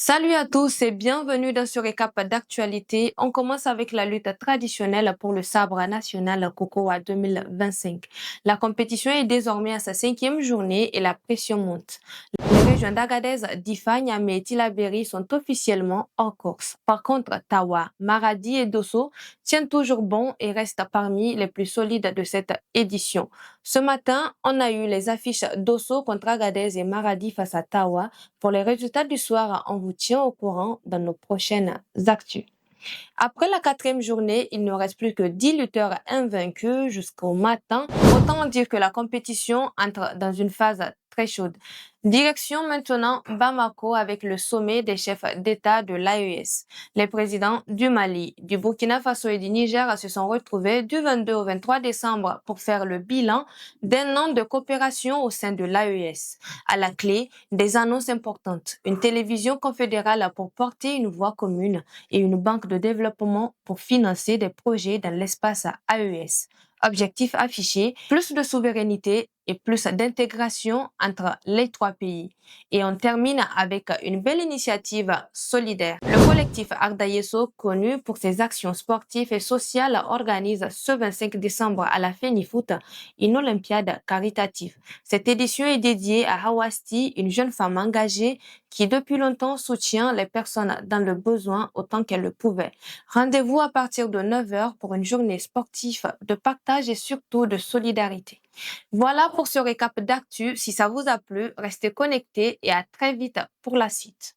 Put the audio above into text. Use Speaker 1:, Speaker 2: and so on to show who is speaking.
Speaker 1: Salut à tous et bienvenue dans ce récap d'actualité. On commence avec la lutte traditionnelle pour le sabre national Cocoa 2025. La compétition est désormais à sa cinquième journée et la pression monte. Les régions d'Agadez, Difa, Niamey et Tillabéri sont officiellement hors course. Par contre, Tawa, Maradi et Dosso tiennent toujours bon et restent parmi les plus solides de cette édition. Ce matin, on a eu les affiches Dosso contre Agadez et Maradi face à Tawa. Pour les résultats du soir, on vous tient au courant dans nos prochaines actus. Après la quatrième journée, il ne reste plus que 10 lutteurs invaincus jusqu'au matin. Autant dire que la compétition entre dans une phase très chaude. Direction maintenant Bamako avec le sommet des chefs d'État de l'AES. Les présidents du Mali, du Burkina Faso et du Niger se sont retrouvés du 22 au 23 décembre pour faire le bilan d'un an de coopération au sein de l'AES. À la clé, des annonces importantes, une télévision confédérale pour porter une voix commune et une banque de développement pour financer des projets dans l'espace AES. Objectif affiché, plus de souveraineté et plus d'intégration entre les trois pays. Et on termine avec une belle initiative solidaire. Le collectif Ardayeso, connu pour ses actions sportives et sociales, organise ce 25 décembre à la FENIFOOT une Olympiade caritative. Cette édition est dédiée à Hawasti, une jeune femme engagée qui depuis longtemps soutient les personnes dans le besoin autant qu'elle le pouvait. Rendez-vous à partir de 9 heures pour une journée sportive de partage et surtout de solidarité. Voilà pour ce récap d'actu. Si ça vous a plu, restez connectés et à très vite pour la suite.